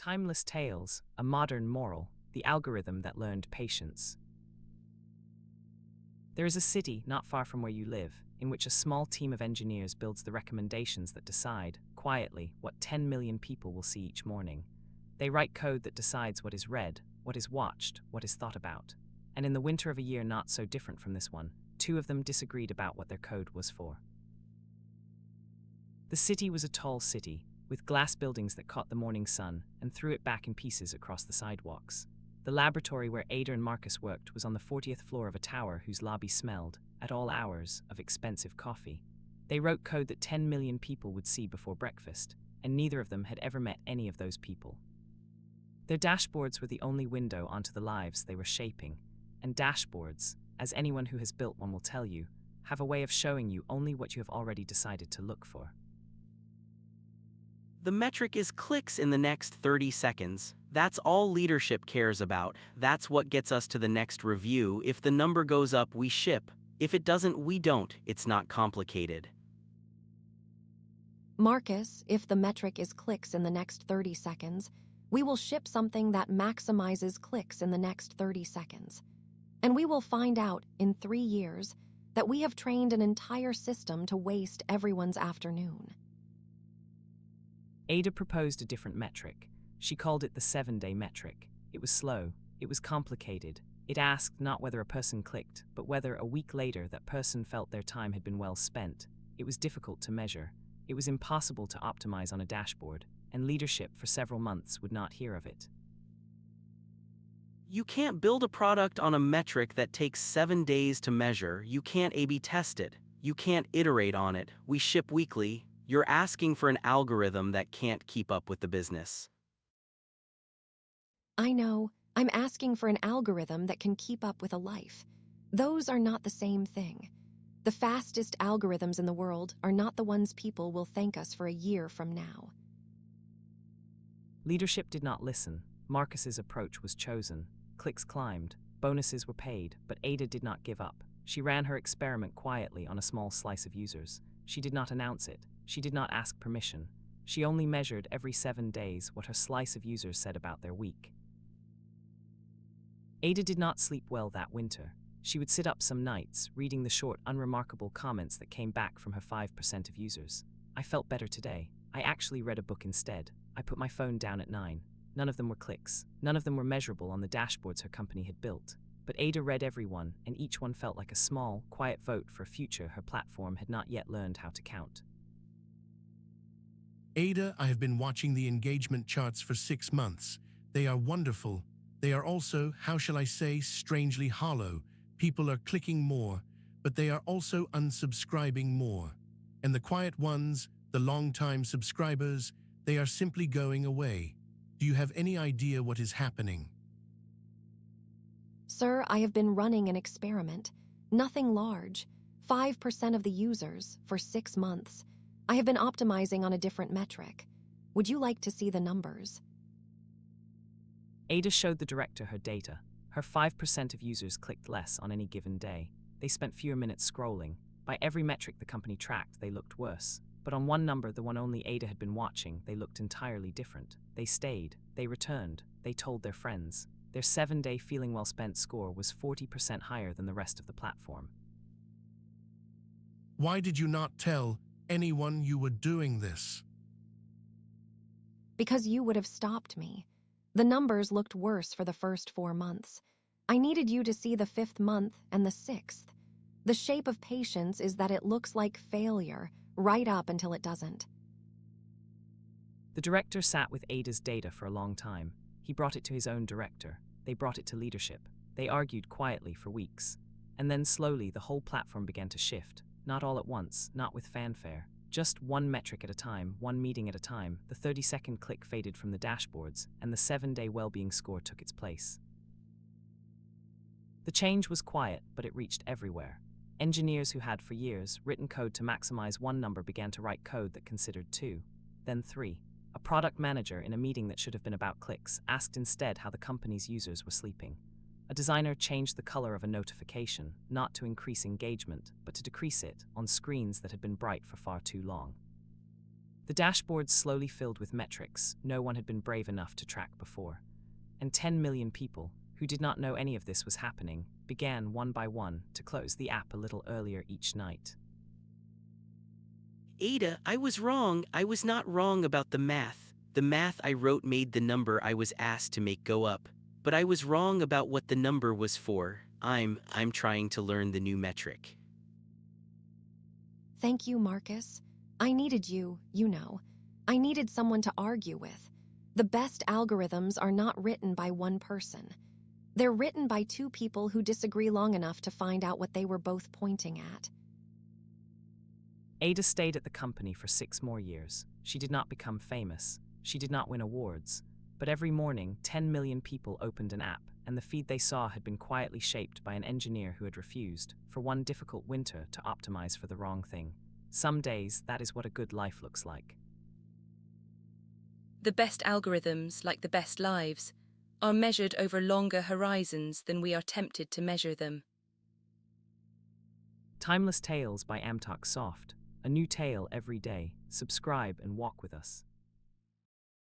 Timeless tales, a modern moral, the algorithm that learned patience. There is a city not far from where you live, in which a small team of engineers builds the recommendations that decide, quietly, what 10 million people will see each morning. They write code that decides what is read, what is watched, what is thought about. And in the winter of a year not so different from this one, two of them disagreed about what their code was for. The city was a tall city, with glass buildings that caught the morning sun and threw it back in pieces across the sidewalks. The laboratory where Ada and Marcus worked was on the 40th floor of a tower whose lobby smelled, at all hours, of expensive coffee. They wrote code that 10 million people would see before breakfast, and neither of them had ever met any of those people. Their dashboards were the only window onto the lives they were shaping, and dashboards, as anyone who has built one will tell you, have a way of showing you only what you have already decided to look for. The metric is clicks in the next 30 seconds. That's all leadership cares about. That's what gets us to the next review. If the number goes up, we ship. If it doesn't, we don't. It's not complicated. Marcus, if the metric is clicks in the next 30 seconds, we will ship something that maximizes clicks in the next 30 seconds. And we will find out, in 3 years, that we have trained an entire system to waste everyone's afternoon. Ada proposed a different metric. She called it the 7-day metric. It was slow. It was complicated. It asked not whether a person clicked, but whether a week later that person felt their time had been well spent. It was difficult to measure. It was impossible to optimize on a dashboard, and leadership for several months would not hear of it. You can't build a product on a metric that takes 7 days to measure. You can't A/B test it. You can't iterate on it. We ship weekly. You're asking for an algorithm that can't keep up with the business. I know. I'm asking for an algorithm that can keep up with a life. Those are not the same thing. The fastest algorithms in the world are not the ones people will thank us for a year from now. Leadership did not listen. Marcus's approach was chosen. Clicks climbed. Bonuses were paid, but Ada did not give up. She ran her experiment quietly on a small slice of users. She did not announce it. She did not ask permission. She only measured every 7 days what her slice of users said about their week. Ada did not sleep well that winter. She would sit up some nights, reading the short, unremarkable comments that came back from her 5% of users. I felt better today. I actually read a book instead. I put my phone down at 9. None of them were clicks. None of them were measurable on the dashboards her company had built. But Ada read every one, and each one felt like a small, quiet vote for a future her platform had not yet learned how to count. Ada, I have been watching the engagement charts for 6 months. They are wonderful. They are also, how shall I say, strangely hollow. People are clicking more, but they are also unsubscribing more. And the quiet ones, the long-time subscribers, they are simply going away. Do you have any idea what is happening? Sir, I have been running an experiment. Nothing large. 5% of the users for 6 months. I have been optimizing on a different metric. Would you like to see the numbers? Ada showed the director her data. Her 5% of users clicked less on any given day. They spent fewer minutes scrolling. By every metric the company tracked, they looked worse. But on one number, the one only Ada had been watching, they looked entirely different. They stayed. They returned. They told their friends. Their 7-day feeling well spent score was 40% higher than the rest of the platform. Why did you not tell anyone you were doing this? Because you would have stopped me. The numbers looked worse for the first 4 months. I needed you to see the 5th month and the 6th. The shape of patience is that it looks like failure, right up until it doesn't. The director sat with Ada's data for a long time. He brought it to his own director. They brought it to leadership. They argued quietly for weeks. And then slowly the whole platform began to shift. Not all at once, not with fanfare. Just one metric at a time, one meeting at a time. The 30-second click faded from the dashboards, and the 7-day well-being score took its place. The change was quiet, but it reached everywhere. Engineers who had for years written code to maximize one number began to write code that considered 2, then 3. A product manager in a meeting that should have been about clicks asked instead how the company's users were sleeping. A designer changed the color of a notification, not to increase engagement, but to decrease it, on screens that had been bright for far too long. The dashboard slowly filled with metrics no one had been brave enough to track before, and 10 million people, who did not know any of this was happening, began one by one to close the app a little earlier each night. Ada, I was wrong. I was not wrong about the math. The math I wrote made the number I was asked to make go up. But I was wrong about what the number was for. I'm trying to learn the new metric. Thank you, Marcus. I needed you, you know. I needed someone to argue with. The best algorithms are not written by one person. They're written by two people who disagree long enough to find out what they were both pointing at. Ada stayed at the company for 6 more years. She did not become famous. She did not win awards. But every morning, 10 million people opened an app, and the feed they saw had been quietly shaped by an engineer who had refused, for one difficult winter, to optimize for the wrong thing. Some days, that is what a good life looks like. The best algorithms, like the best lives, are measured over longer horizons than we are tempted to measure them. Timeless Tales by AmtocSoft. A new tale every day. Subscribe and walk with us.